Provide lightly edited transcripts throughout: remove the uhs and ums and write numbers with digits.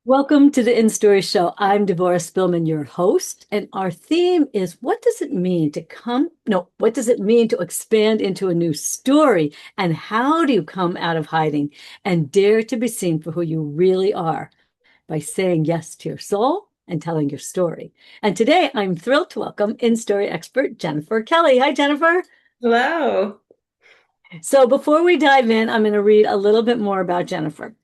Welcome to the InStory show. I'm Devorah Spilman, your host, and our theme is what does it mean to what does it mean to expand into a new story? And how do you come out of hiding and dare to be seen for who you really are by saying yes to your soul and telling your story? And today I'm thrilled to welcome InStory expert Jennifer Kelley. Hi, Jennifer. Hello. So before we dive in, I'm going to read a little bit more about Jennifer.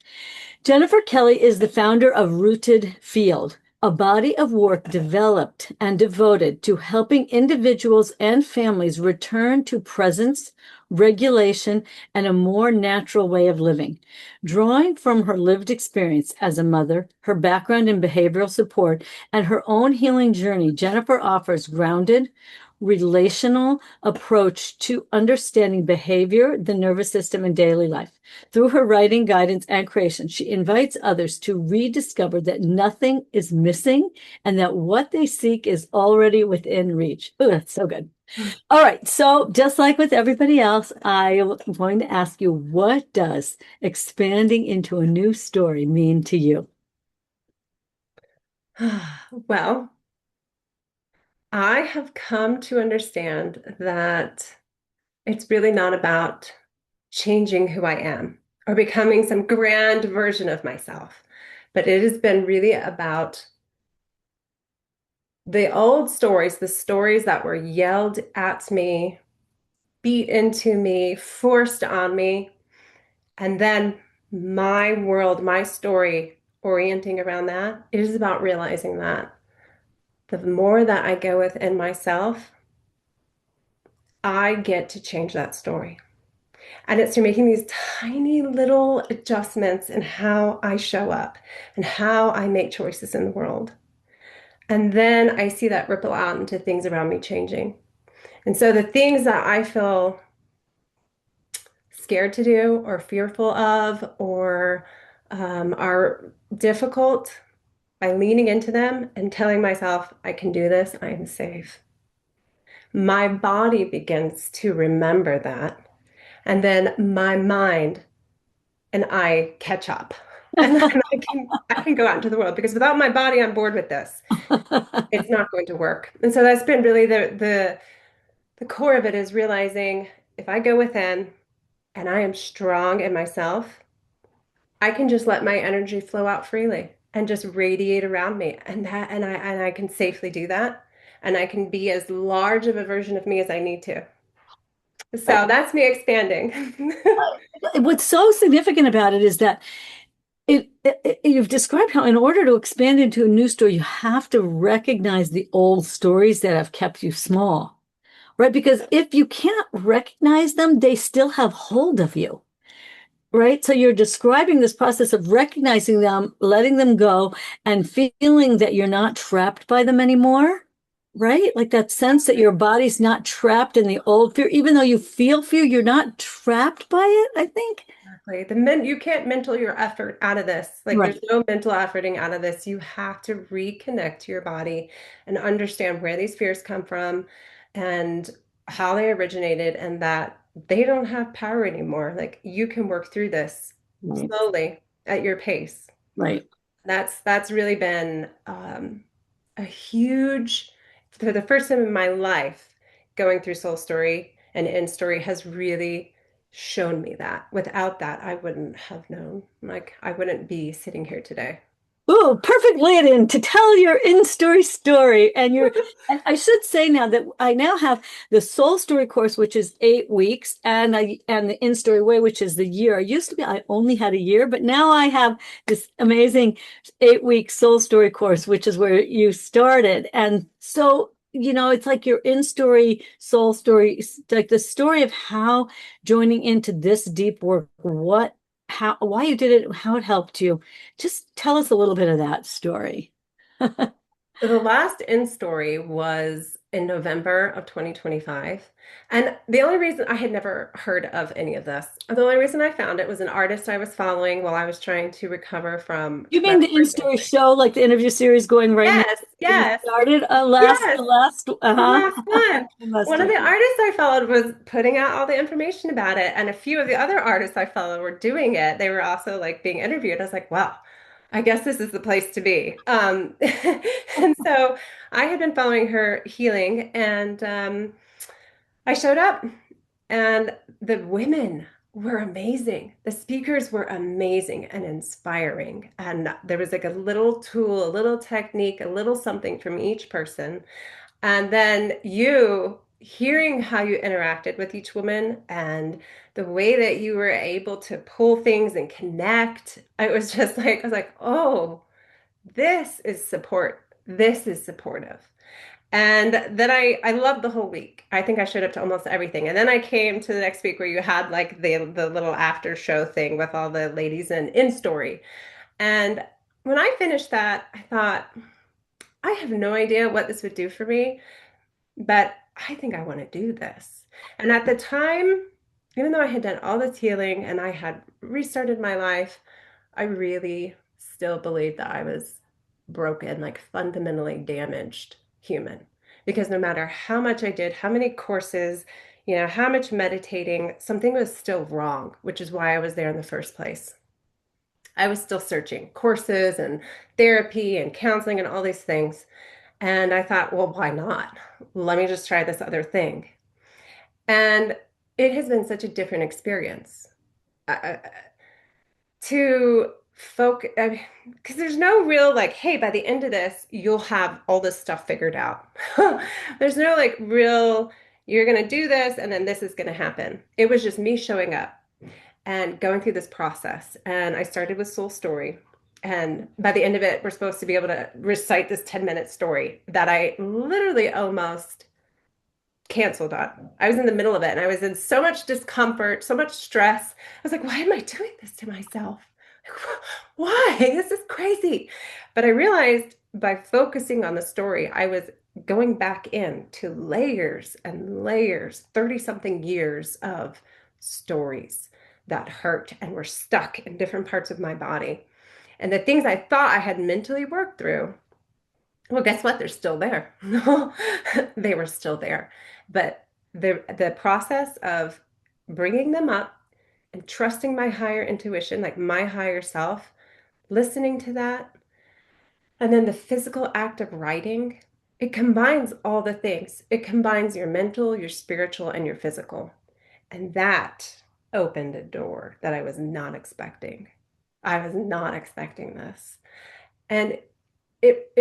Jennifer Kelley is the founder of Rooted Field, a body of work developed and devoted to helping individuals and families return to presence, regulation, and a more natural way of living. Drawing from her lived experience as a mother, her background in behavioral support, and her own healing journey, Jennifer offers grounded, relational approach to understanding behavior, the nervous system, and daily life. Through her writing, guidance, and creation, she invites others to rediscover that nothing is missing and that what they seek is already within reach. Oh, that's so good. All right. So, just like with everybody else, I am going to ask you, what does expanding into a new story mean to you? Well, I have come to understand that it's really not about changing who I am or becoming some grand version of myself, but it has been really about the old stories, the stories that were yelled at me, beat into me, forced on me, and then my world, my story orienting around that. It is about realizing that the more that I go within myself, I get to change that story. And it's through making these tiny little adjustments in how I show up and how I make choices in the world. And then I see that ripple out into things around me changing. And so the things that I feel scared to do or fearful of or are difficult, by leaning into them and telling myself, I can do this, I'm safe. My body begins to remember that. And then my mind and I catch up. And then I can go out into the world because without my body on board with this, it's not going to work. And so that's been really the core of it is realizing if I go within and I am strong in myself, I can just let my energy flow out freely and just radiate around me. And I can safely do that. And I can be as large of a version of me as I need to. So that's me expanding. What's so significant about it is that you've described how in order to expand into a new story, you have to recognize the old stories that have kept you small, right? Because if you can't recognize them, they still have hold of you, right? So you're describing this process of recognizing them, letting them go, and feeling that you're not trapped by them anymore, right? Like that sense that your body's not trapped in the old fear, even though you feel fear, you're not trapped by it, I think. Exactly. You can't mental your effort out of this. Like there's Right. no mental efforting out of this. You have to reconnect to your body and understand where these fears come from and how they originated and that they don't have power anymore. Like you can work through this Right. slowly at your pace. Right. That's really been a huge, for the first time in my life, going through Soul Story and In Story has really shown me that. Without that, I wouldn't have known. Like, I wouldn't be sitting here today. Ooh, perfect lead-in to tell your in-story story. And I should say now that I now have the Soul Story course, which is 8 weeks, and the In-Story Way, which is the year. I used to be, I only had a year, but now I have this amazing 8 week Soul Story course, which is where you started. And so, it's like your in-story soul story, like the story of how joining into this deep work, why you did it, how it helped you. Just tell us a little bit of that story. So the last in story was in November of 2025. And the only reason I had never heard of any of this, the only reason I found it was an artist I was following while I was trying to recover from You my mean the breathing in-story thing. show, like the interview series going right now? Yes, You yes, started yes. The uh-huh. last one. I must One of have. the artists I followed was putting out all the information about it, and a few of the other artists I followed were doing it. They were also like being interviewed. I was like, wow, I guess this is the place to be. And so I had been following her healing, and I showed up, and the women were amazing. The speakers were amazing and inspiring. And there was like a little tool, a little technique, a little something from each person. And then you hearing how you interacted with each woman and the way that you were able to pull things and connect, it was just like, I was like, oh, this is support. This is supportive. And then I loved the whole week. I think I showed up to almost everything. And then I came to the next week where you had like the little after show thing with all the ladies in InStory. And when I finished that, I thought, I have no idea what this would do for me, but I think I want to do this. And at the time, even though I had done all this healing and I had restarted my life, I really still believed that I was broken, like fundamentally damaged human. Because no matter how much I did, how many courses, how much meditating, something was still wrong, which is why I was there in the first place. I was still searching courses and therapy and counseling and all these things. And I thought, well, why not? Let me just try this other thing. And it has been such a different experience. To focus, because there's no real like, hey, by the end of this, you'll have all this stuff figured out. There's no like real, you're going to do this and then this is going to happen. It was just me showing up and going through this process. And I started with Soul Story. And by the end of it, we're supposed to be able to recite this 10-minute story that I literally almost canceled on. I was in the middle of it and I was in so much discomfort, so much stress. I was like, why am I doing this to myself? Why? This is crazy. But I realized by focusing on the story, I was going back into layers and layers, 30 something years of stories that hurt and were stuck in different parts of my body. And the things I thought I had mentally worked through, well, guess what? They're still there. They were still there. But the process of bringing them up and trusting my higher intuition, like my higher self, listening to that, and then the physical act of writing, it combines all the things. It combines your mental, your spiritual, and your physical. And that opened a door that I was not expecting. I was not expecting this. And it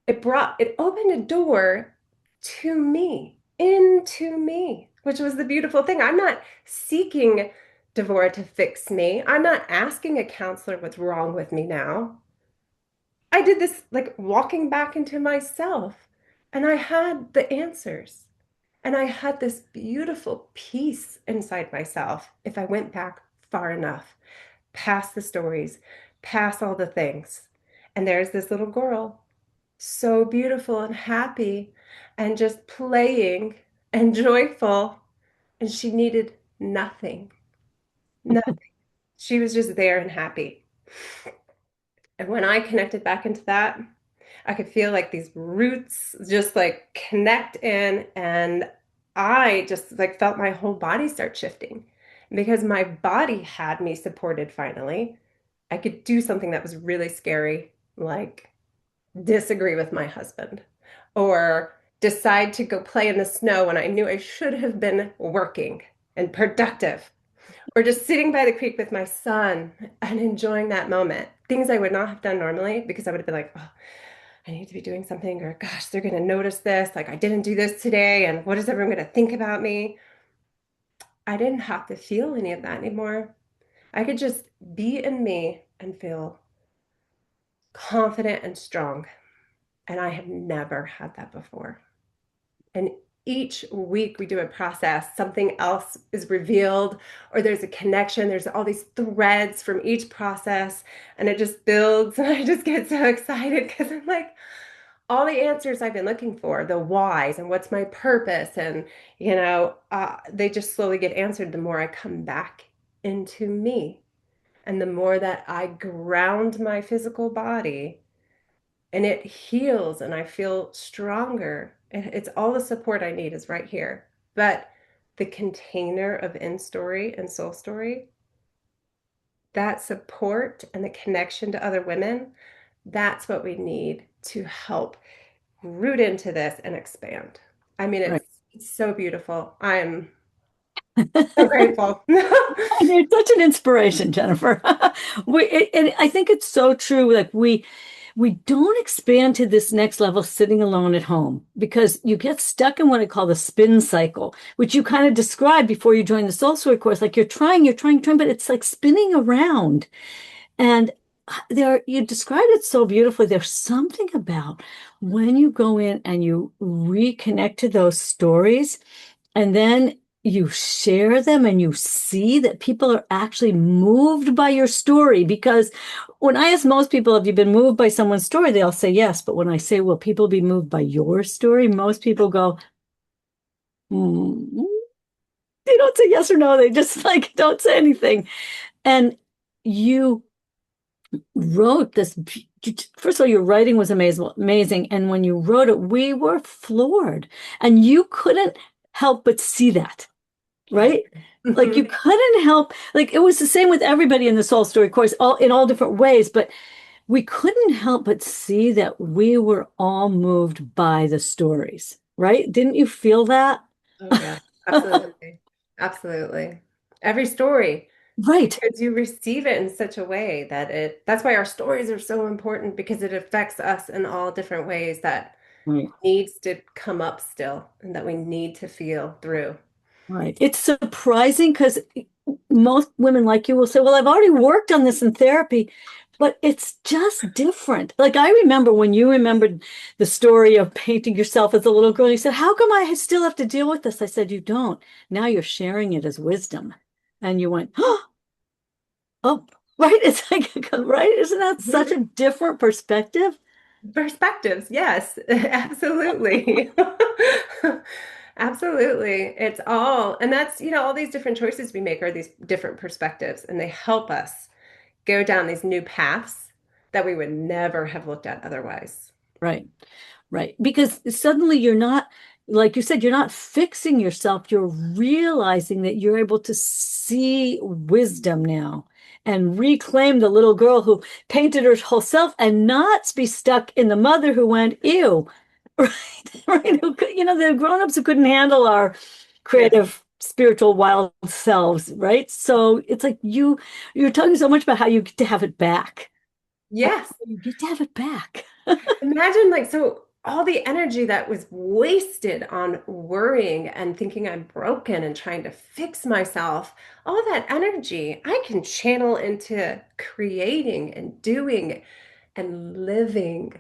it opened a door to me, into me, which was the beautiful thing. I'm not seeking Devorah to fix me. I'm not asking a counselor what's wrong with me now. I did this like walking back into myself, and I had the answers. And I had this beautiful peace inside myself if I went back far enough, past the stories, past all the things. And there's this little girl, so beautiful and happy and just playing and joyful. And she needed nothing. Nothing. She was just there and happy. And when I connected back into that, I could feel like these roots just like connect in, and I just like felt my whole body start shifting because my body had me supported finally. I could do something that was really scary, like disagree with my husband or decide to go play in the snow when I knew I should have been working and productive, or just sitting by the creek with my son and enjoying that moment. Things I would not have done normally because I would have been like, oh, I need to be doing something, or gosh, they're going to notice this. Like, I didn't do this today. And what is everyone going to think about me? I didn't have to feel any of that anymore. I could just be in me and feel confident and strong. And I have never had that before. And each week we do a process, something else is revealed, or there's a connection. There's all these threads from each process, and it just builds. And I just get so excited because I'm like, all the answers I've been looking for, the whys and what's my purpose, and they just slowly get answered the more I come back into me, and the more that I ground my physical body, and it heals, and I feel stronger. It's all the support I need is right here. But the container of InStory and Soul Story, that support and the connection to other women, that's what we need to help root into this and expand. I mean, Right. it's so beautiful. I'm so grateful. You're such an inspiration, Jennifer. And I think it's so true. Like we don't expand to this next level sitting alone at home because you get stuck in what I call the spin cycle, which you kind of described before you joined the Soul Story course. Like you're trying, but it's like spinning around. And you described it so beautifully. There's something about when you go in and you reconnect to those stories and then you share them and you see that people are actually moved by your story. Because when I ask most people, have you been moved by someone's story? They'll say yes. But when I say, will people be moved by your story? Most people go, hmm. They don't say yes or no. They just like don't say anything. And you wrote this. First of all, your writing was amazing. And when you wrote it, we were floored. And you couldn't help but see that. Yeah. Right? Like you couldn't help, like it was the same with everybody in the Soul Story course, all in all different ways, but we couldn't help but see that we were all moved by the stories, right? Didn't you feel that? Oh, yeah, absolutely. Absolutely. Every story, Right. because you receive it in such a way that that's why our stories are so important because it affects us in all different ways that Right. needs to come up still and that we need to feel through. Right. It's surprising because most women like you will say, well, I've already worked on this in therapy, but it's just different. Like I remember when you remembered the story of painting yourself as a little girl, and you said, how come I still have to deal with this? I said, you don't. Now you're sharing it as wisdom. And you went, oh, right. It's like, right. Isn't that such a different perspective? Perspectives, yes, absolutely. Absolutely. It's all, and that's, all these different choices we make are these different perspectives, and they help us go down these new paths that we would never have looked at otherwise. Right. Right. Because suddenly you're not, like you said, you're not fixing yourself. You're realizing that you're able to see wisdom now and reclaim the little girl who painted her whole self and not be stuck in the mother who went, ew. Right. Right. The grown-ups who couldn't handle our Yes. creative, spiritual, wild selves. Right. So it's like you're talking so much about how you get to have it back. And Yes. you get to have it back. Imagine so all the energy that was wasted on worrying and thinking I'm broken and trying to fix myself, all that energy I can channel into creating and doing and living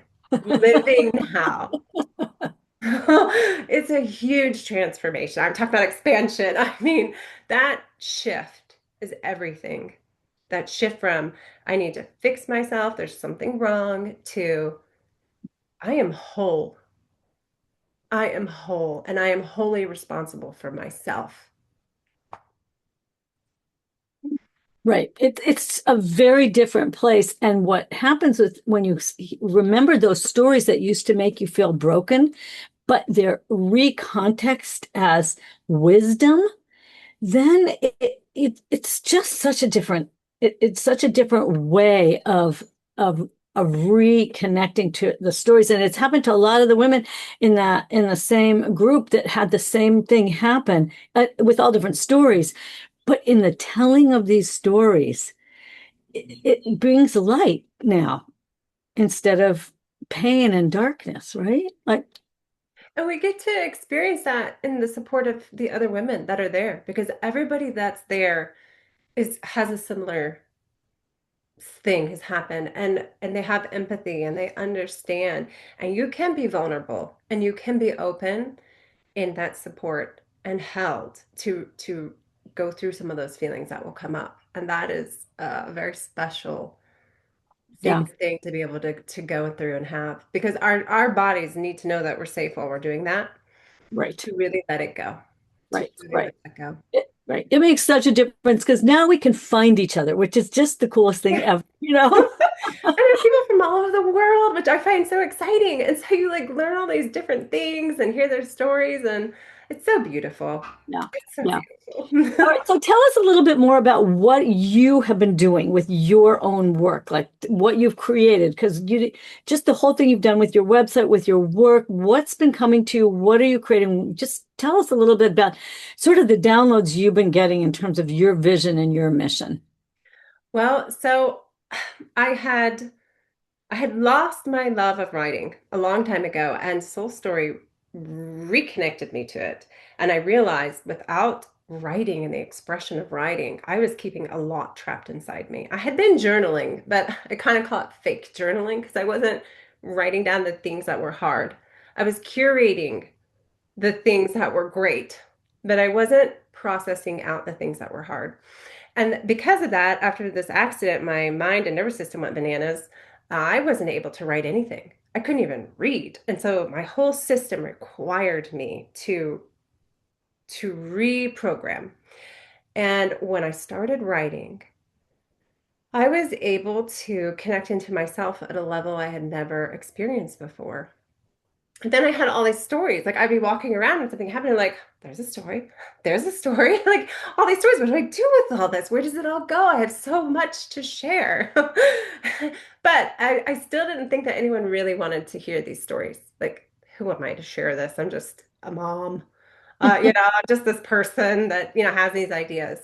now. It's a huge transformation. I'm talking about expansion. I mean, that shift is everything. That shift from I need to fix myself, there's something wrong, to I am whole. I am whole and I am wholly responsible for myself. Right. It's a very different place. And what happens with when you remember those stories that used to make you feel broken, but they're recontexted as wisdom, then it's just such a different it's such a different way of reconnecting to the stories. And it's happened to a lot of the women in the same group that had the same thing happen with all different stories. But in the telling of these stories, it brings light now instead of pain and darkness, right? Like, And we get to experience that in the support of the other women that are there because everybody that's there is has a similar thing has happened and they have empathy and they understand and you can be vulnerable and you can be open in that support and held to go through some of those feelings that will come up and that is a very special yeah, sacred thing to be able to go through and have because our bodies need to know that we're safe while we're doing that right, to really let it go to right, really right. let it go. Right. It makes such a difference because now we can find each other, which is just the coolest thing Yeah. ever, And there's people from all over the world, which I find so exciting. And so you like learn all these different things and hear their stories, and it's so beautiful. Yeah. It's so Yeah. All beautiful. right, so tell us a little bit more about what you have been doing with your own work, like what you've created, because you just the whole thing you've done with your website, with your work, what's been coming to you, what are you creating? Just tell us a little bit about sort of the downloads you've been getting in terms of your vision and your mission. Well, so I had I had lost my love of writing a long time ago, and Soul Story reconnected me to it. And I realized without writing and the expression of writing, I was keeping a lot trapped inside me. I had been journaling, but I kind of call it fake journaling because I wasn't writing down the things that were hard. I was curating the things that were great, but I wasn't processing out the things that were hard. And because of that, after this accident, my mind and nervous system went bananas. I wasn't able to write anything. I couldn't even read. And so my whole system required me to reprogram. And when I started writing, I was able to connect into myself at a level I had never experienced before. And then I had all these stories. Like I'd be walking around and something happened, like, there's a story, there's a story, like all these stories. What do I do with all this? Where does it all go? I have so much to share. But I still didn't think that anyone really wanted to hear these stories. Like, who am I to share this? I'm just a mom, just this person that, has these ideas.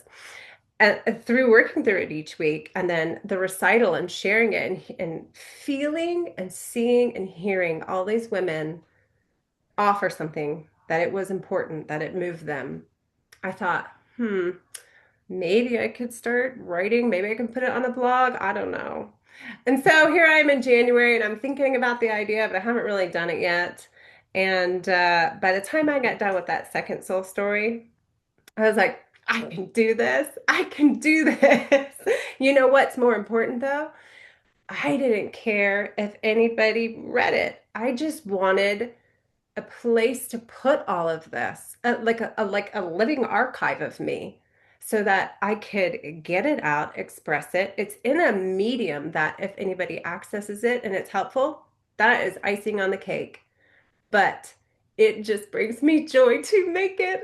And through working through it each week, and then the recital and sharing it and feeling and seeing and hearing all these women offer something that it was important, that it moved them. I thought, maybe I could start writing. Maybe I can put it on a blog. I don't know. And so here I am in January and I'm thinking about the idea, but I haven't really done it yet. And by the time I got done with that second soul story, I was like, I can do this. I can do this. You know what's more important though? I didn't care if anybody read it. I just wanted a place to put all of this, like a living archive of me, so that I could get it out, express it. It's in a medium that if anybody accesses it and it's helpful, that is icing on the cake. But it just brings me joy to make it.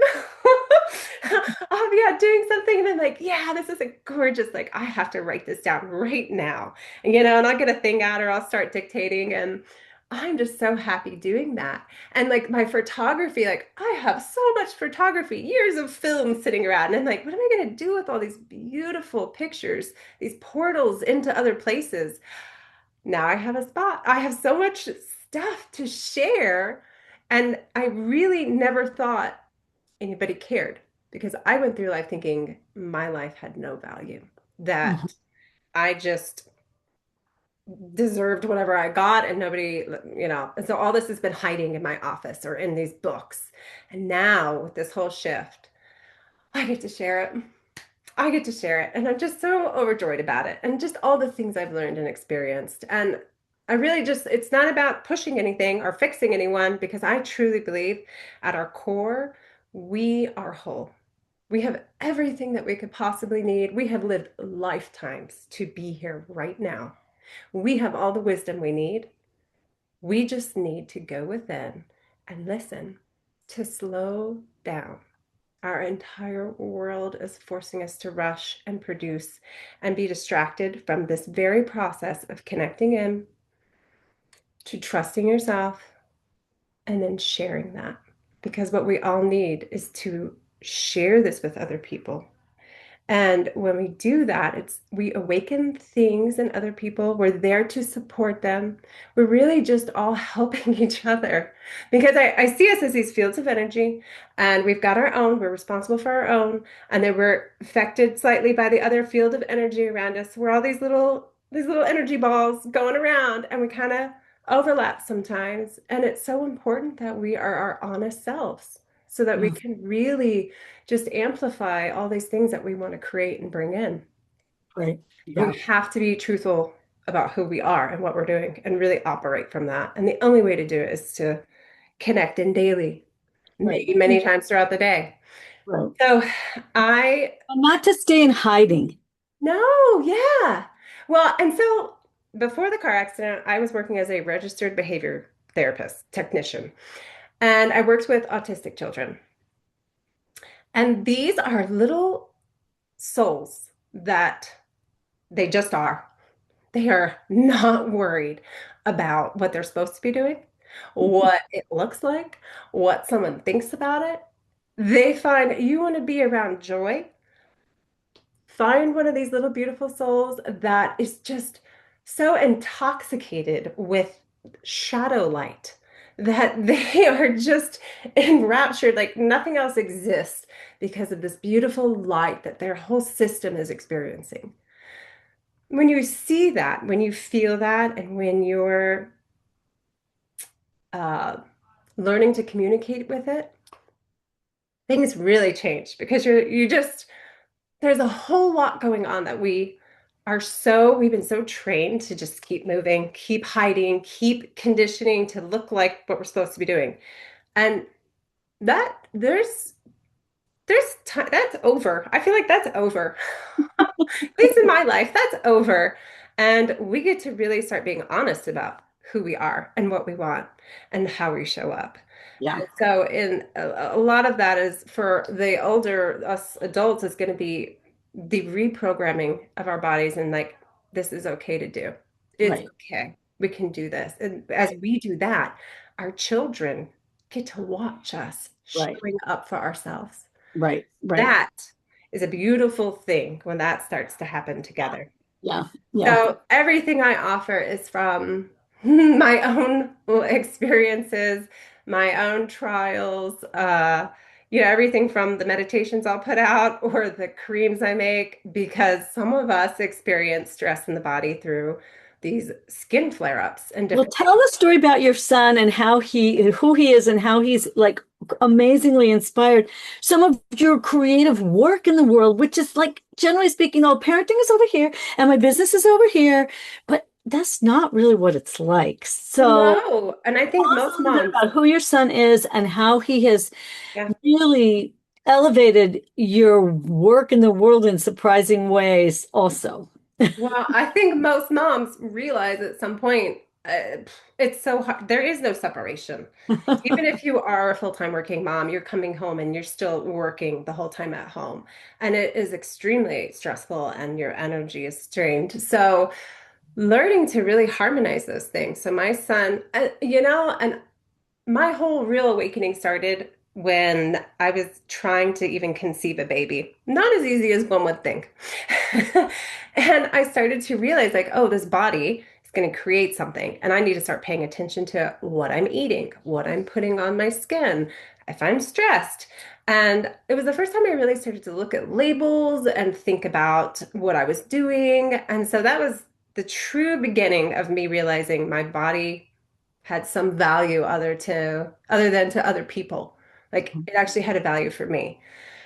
I'll be out doing something and I'm like, yeah, this is a gorgeous, like, I have to write this down right now. And I'll get a thing out or I'll start dictating. And I'm just so happy doing that. And like my photography, like, I have so much photography, years of film sitting around. And I'm like, what am I going to do with all these beautiful pictures, these portals into other places? Now I have a spot. I have so much stuff to share. And I really never thought anybody cared because I went through life thinking my life had no value, Mhm. that I just deserved whatever I got and nobody, And so all this has been hiding in my office or in these books. And now with this whole shift, I get to share it. I get to share it. And I'm just so overjoyed about it and just all the things I've learned and experienced. And I really just, it's not about pushing anything or fixing anyone because I truly believe at our core, we are whole. We have everything that we could possibly need. We have lived lifetimes to be here right now. We have all the wisdom we need. We just need to go within and listen, to slow down. Our entire world is forcing us to rush and produce and be distracted from this very process of connecting in, to trusting yourself, and then sharing that. Because what we all need is to share this with other people. And when we do that, we awaken things in other people. We're there to support them. We're really just all helping each other. Because I see us as these fields of energy, and we've got our own, we're responsible for our own, and then we're affected slightly by the other field of energy around us. We're all these little energy balls going around, and we kind of overlap sometimes. And it's so important that we are our honest selves so that we Mm. can really just amplify all these things that we want to create and bring in. Great. We Yeah. have to be truthful about who we are and what we're doing and really operate from that. And the only way to do it is to connect in daily, Right. maybe many times throughout the day. Right. So I And not to stay in hiding. no, yeah. Well, and so. before the car accident, I was working as a registered behavior therapist, technician, and I worked with autistic children. And these are little souls that they just are. They are not worried about what they're supposed to be doing, what it looks like, what someone thinks about it. They find you want to be around joy. Find one of these little beautiful souls that is just so intoxicated with shadow light that they are just enraptured, like nothing else exists because of this beautiful light that their whole system is experiencing. When you see that, when you feel that, and when you're uh, learning to communicate with it, things really change because you just there's a whole lot going on that we've been so trained to just keep moving, keep hiding, keep conditioning to look like what we're supposed to be doing. And that there's time that's over. I feel like that's over. At least in my life, that's over. And we get to really start being honest about who we are and what we want and how we show up. Yeah, And so, in a lot of that is for the older us adults, is going to be the reprogramming of our bodies and like, this is okay to do. It's right, okay. We can do this. And as right, we do that, our children get to watch us right, showing up for ourselves. right, right. That is a beautiful thing when that starts to happen Yeah, together. yeah, yeah. So everything I offer is from my own experiences, my own trials, everything from the meditations I'll put out or the creams I make, because some of us experience stress in the body through these skin flare-ups and Well, different tell the story about your son and who he is, and how he's like amazingly inspired some of your creative work in the world, which is like, generally speaking, oh, parenting is over here and my business is over here, but that's not really what it's like. So No, and I tell think us a most little bit moms, about who your son is and how he has yeah. really elevated your work in the world in surprising ways also. Well, I think most moms realize at some point it's so hard. There is no separation. Even if you are a full-time working mom, you're coming home and you're still working the whole time at home. And it is extremely stressful and your energy is strained. So learning to really harmonize those things. So my son, and my whole real awakening started when I was trying to even conceive a baby. Not as easy as one would think. And I started to realize, like, oh, this body is going to create something, and I need to start paying attention to what I'm eating, what I'm putting on my skin, if I'm stressed. And it was the first time I really started to look at labels and think about what I was doing. And so that was the true beginning of me realizing my body had some value other than to other people. Like it actually had a value for me.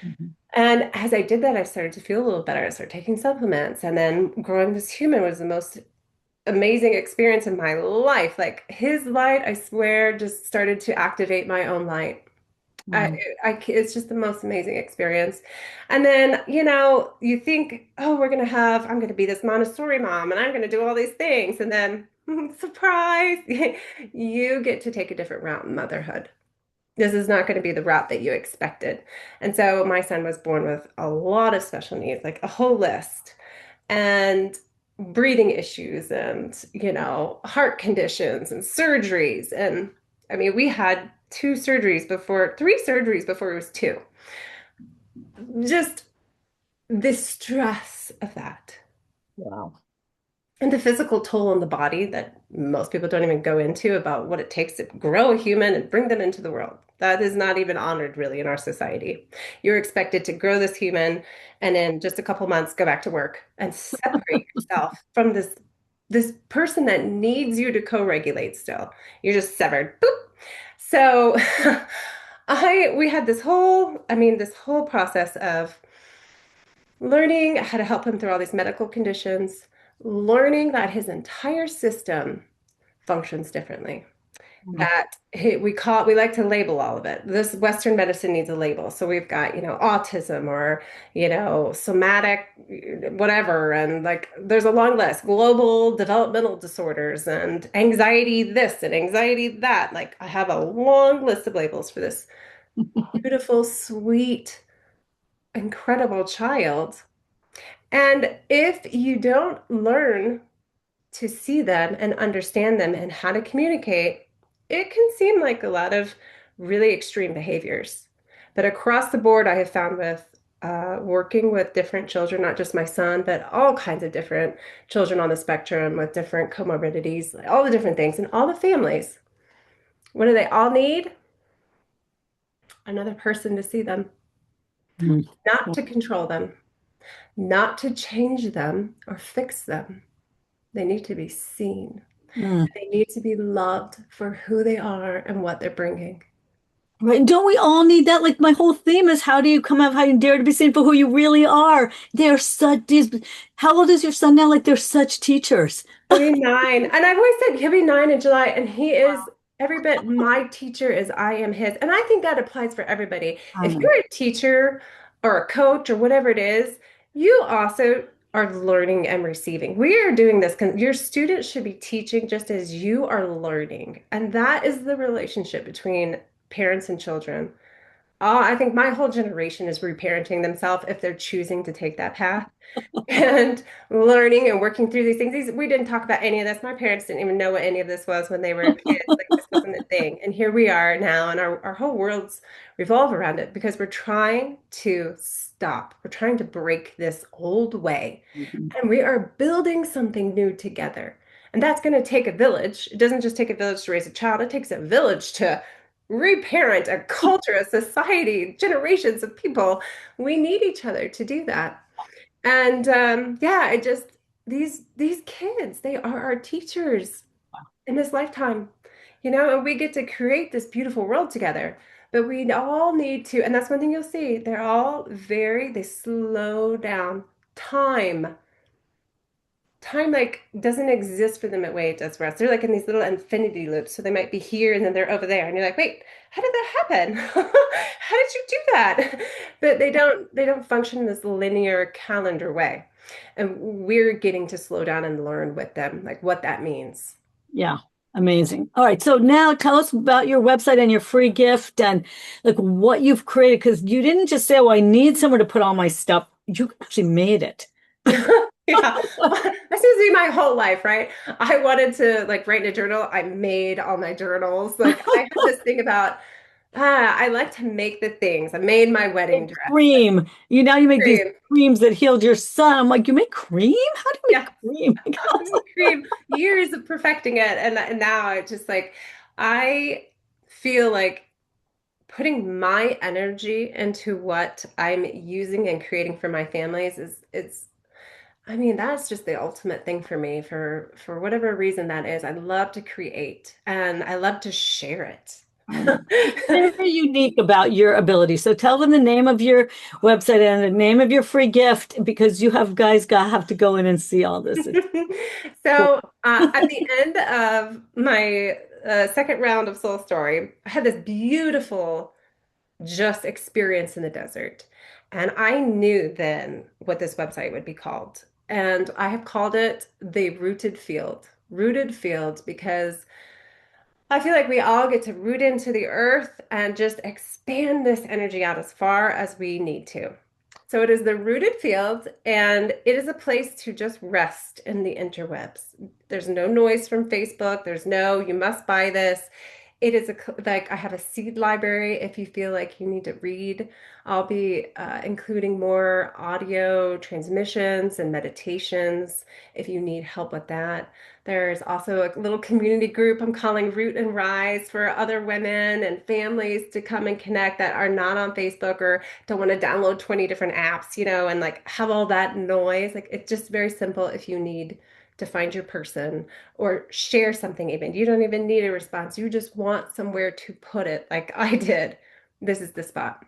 Mhm. And as I did that, I started to feel a little better. I started taking supplements, and then growing this human was the most amazing experience in my life. Like his light, I swear, just started to activate my own light. I, Wow. it's just the most amazing experience. And then, you think, oh, I'm going to be this Montessori mom and I'm going to do all these things. And then, surprise, you get to take a different route in motherhood. This is not going to be the route that you expected. And so my son was born with a lot of special needs, like a whole list, and breathing issues and, heart conditions and surgeries. And I mean, we had three surgeries before he was two. Just the stress of that Wow. and the physical toll on the body that most people don't even go into about what it takes to grow a human and bring them into the world. That is not even honored really in our society. You're expected to grow this human and in just a couple months go back to work and separate yourself from this person that needs you to co-regulate still. You're just severed. Boop. So we had this whole process of learning how to help him through all these medical conditions, learning that his entire system functions differently. Mm. that we like to label all of it. This Western medicine needs a label. So we've got, autism or, somatic whatever. And like there's a long list, global developmental disorders and anxiety this and anxiety that. Like I have a long list of labels for this beautiful, sweet, incredible child. And if you don't learn to see them and understand them and how to communicate, it can seem like a lot of really extreme behaviors. But across the board, I have found with working with different children, not just my son, but all kinds of different children on the spectrum with different comorbidities, all the different things, and all the families. What do they all need? Another person to see them, Mm. not to control them, not to change them or fix them. They need to be seen. Mm. They need to be loved for who they are and what they're bringing. Right. And don't we all need that? Like my whole theme is how do you come out, how you dare to be seen for who you really are? They're such these, how old is your son now? Like they're such teachers. He'll be 9. And I've always said he'll be 9 in July, and he is every bit my teacher as I am his. And I think that applies for everybody. I If know. you're a teacher or a coach or whatever it is, you also are learning and receiving. We are doing this. Your students should be teaching just as you are learning. And that is the relationship between parents and children. I think my whole generation is reparenting themselves if they're choosing to take that path and learning and working through these things. We didn't talk about any of this. My parents didn't even know what any of this was when they were kids. Like this wasn't a thing. And here we are now, and our whole worlds revolve around it because we're trying to stop. We're trying to break this old way, Mhm. and we are building something new together. And that's going to take a village. It doesn't just take a village to raise a child, it takes a village to reparent a culture, a society, generations of people. We need each other to do that. And yeah, I just these kids, they are our teachers in this lifetime, and we get to create this beautiful world together. But we all need to, and that's one thing you'll see, they slow down. Time. Time like doesn't exist for them the way it does for us. They're like in these little infinity loops. So they might be here and then they're over there. And you're like, wait, how did that happen? How did you do that? But they don't function in this linear calendar way. And we're getting to slow down and learn with them, like what that means. Yeah. Amazing. All right. So now tell us about your website and your free gift and like what you've created. Because you didn't just say, oh, I need somewhere to put all my stuff. You actually made it. Yeah, well, that seems to be my whole life, right? I wanted to like write in a journal. I made all my journals. Like I have this thing about I like to make the things. I made my wedding dress. Cream. You make these Cream. creams that healed your son. I'm like, you make cream? How do you Yeah. make cream? I was like, Cream. Years of perfecting it. And now I just like I feel like putting my energy into what I'm using and creating for my families is it's I mean, that's just the ultimate thing for me for whatever reason that is. I love to create and I love to share I know. It's it. very unique about your ability. So tell them the name of your website and the name of your free gift because you have guys got have to go in and see all this. It's cool. So, at the end of my second round of Soul Story, I had this beautiful just experience in the desert. And I knew then what this website would be called. And I have called it the Rooted Field. Rooted Field because I feel like we all get to root into the earth and just expand this energy out as far as we need to. So it is the rooted field, and it is a place to just rest in the interwebs. There's no noise from Facebook. There's no, you must buy this. It is like I have a seed library if you feel like you need to read. I'll be including more audio transmissions and meditations if you need help with that. There's also a little community group I'm calling Root and Rise for other women and families to come and connect that are not on Facebook or don't want to download 20 different apps, and like have all that noise. Like it's just very simple if you need to find your person or share something even. You don't even need a response. You just want somewhere to put it like I did. This is the spot.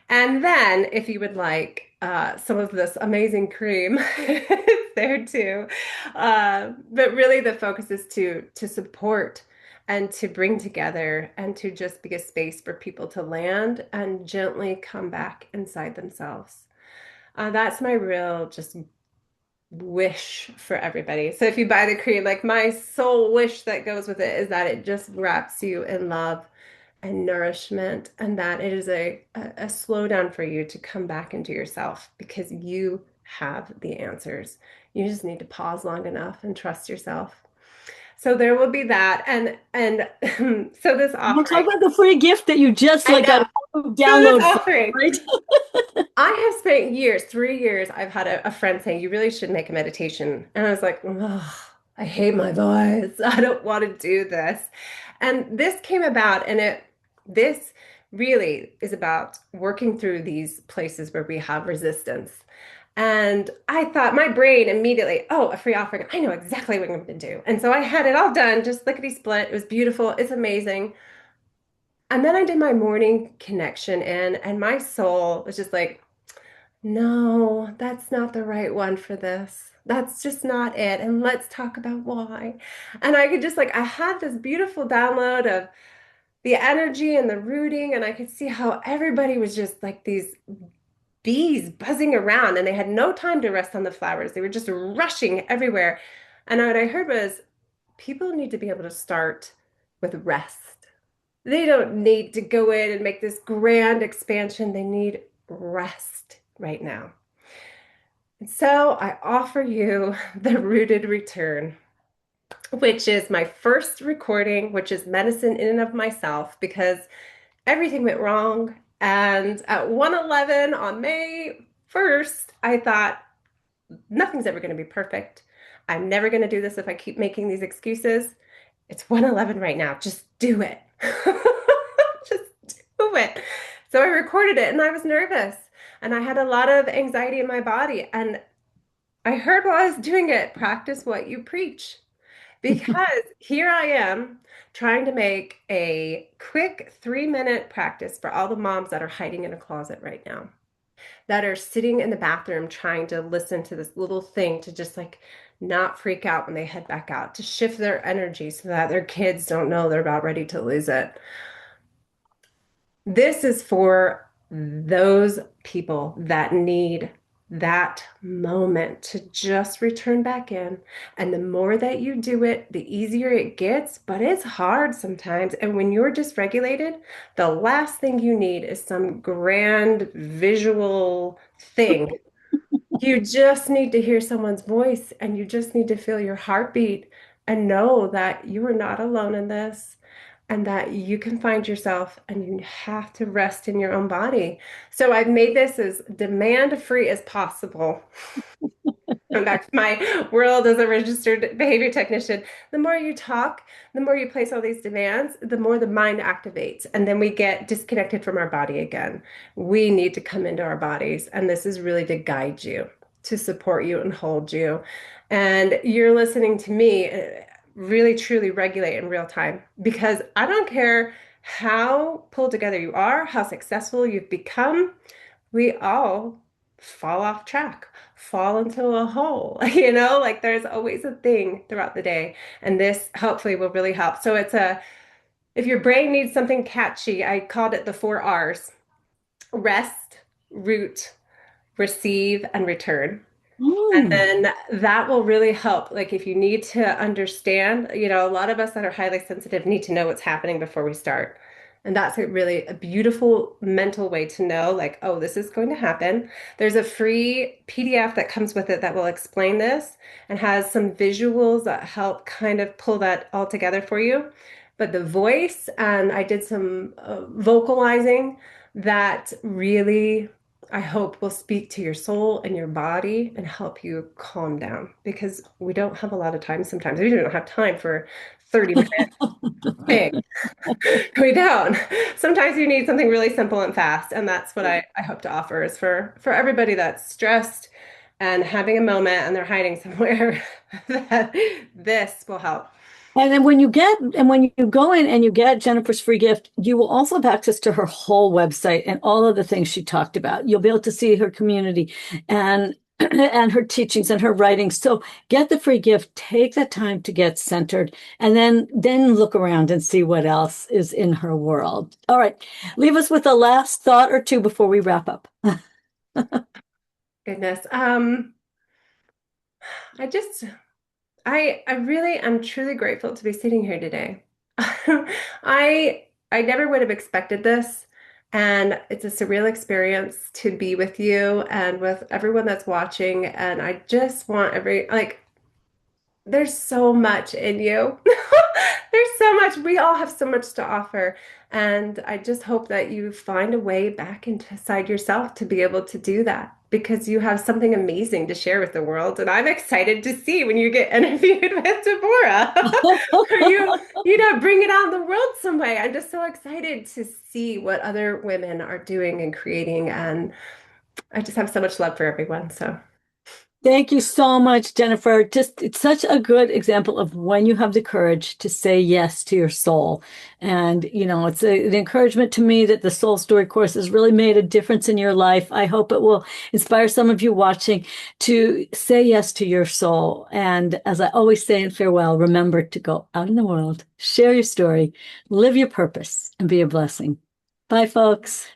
And then if you would like some of this amazing cream, it's there too. But really the focus is to support and to bring together and to just be a space for people to land and gently come back inside themselves. That's my real just wish for everybody. So if you buy the cream, like my sole wish that goes with it is that it just wraps you in love and nourishment, and that it is a slowdown for you to come back into yourself because you have the answers. You just need to pause long enough and trust yourself. So there will be that, and so this We'll talk offering, about the free gift that you just I like got know. a So this download for, offering, right? I have spent years, 3 years, I've had a friend saying, you really should make a meditation. And I was like, oh, I hate my voice. I don't want to do this. And this came about, and this really is about working through these places where we have resistance. And I thought my brain immediately, oh, a free offering. I know exactly what I'm going to do. And so I had it all done, just lickety split. It was beautiful. It's amazing. And then I did my morning connection in, and my soul was just like, no, that's not the right one for this. That's just not it. And let's talk about why. And I could just like, I had this beautiful download of the energy and the rooting, and I could see how everybody was just like these bees buzzing around, and they had no time to rest on the flowers. They were just rushing everywhere. And what I heard was people need to be able to start with rest. They don't need to go in and make this grand expansion. They need rest right now. And so I offer you the Rooted Return, which is my first recording, which is medicine in and of myself, because everything went wrong. And at 111 on May 1st, I thought, nothing's ever going to be perfect. I'm never going to do this if I keep making these excuses. It's 111 right now. Just do it. Just do it. So I recorded it and I was nervous and I had a lot of anxiety in my body. And I heard while I was doing it, practice what you preach. Because here I am trying to make a quick 3-minute practice for all the moms that are hiding in a closet right now, that are sitting in the bathroom trying to listen to this little thing to just like not freak out when they head back out, to shift their energy so that their kids don't know they're about ready to lose it. This is for those people that need that moment to just return back in. And the more that you do it, the easier it gets, but it's hard sometimes. And when you're dysregulated, the last thing you need is some grand visual thing. You just need to hear someone's voice and you just need to feel your heartbeat and know that you are not alone in this and that you can find yourself and you have to rest in your own body. So I've made this as demand free as possible. Going back to my world as a registered behavior technician, the more you talk, the more you place all these demands, the more the mind activates. And then we get disconnected from our body again. We need to come into our bodies. And this is really to guide you, to support you and hold you. And you're listening to me really truly regulate in real time because I don't care how pulled together you are, how successful you've become. We all fall off track, fall into a hole, like there's always a thing throughout the day. And this hopefully will really help. So if your brain needs something catchy, I called it the 4 R's: rest, root, receive, and return. And Mm. then that will really help. Like if you need to understand, a lot of us that are highly sensitive need to know what's happening before we start. And that's a beautiful mental way to know, like, oh, this is going to happen. There's a free PDF that comes with it that will explain this and has some visuals that help kind of pull that all together for you. But the voice, and I did some vocalizing that really I hope will speak to your soul and your body and help you calm down because we don't have a lot of time sometimes. We don't have time for 30-minute thing. We don't. Sometimes you need something really simple and fast. And that's what I hope to offer is for everybody that's stressed and having a moment and they're hiding somewhere that this will help. And then when you go in and you get Jennifer's free gift, you will also have access to her whole website and all of the things she talked about. You'll be able to see her community. And and her teachings and her writings. So get the free gift, take the time to get centered, and then look around and see what else is in her world. All right. Leave us with a last thought or two before we wrap up. Goodness. I just I really am truly grateful to be sitting here today. I never would have expected this, and it's a surreal experience to be with you and with everyone that's watching. And I just want there's so much in you. There's so much. We all have so much to offer. And I just hope that you find a way back inside yourself to be able to do that because you have something amazing to share with the world. And I'm excited to see when you get interviewed with Devorah or bring it out in the world some way. I'm just so excited to see what other women are doing and creating. And I just have so much love for everyone. So. Thank you so much, Jennifer. Just it's such a good example of when you have the courage to say yes to your soul. And, it's an encouragement to me that the Soul Story course has really made a difference in your life. I hope it will inspire some of you watching to say yes to your soul. And as I always say in farewell, remember to go out in the world, share your story, live your purpose, and be a blessing. Bye, folks.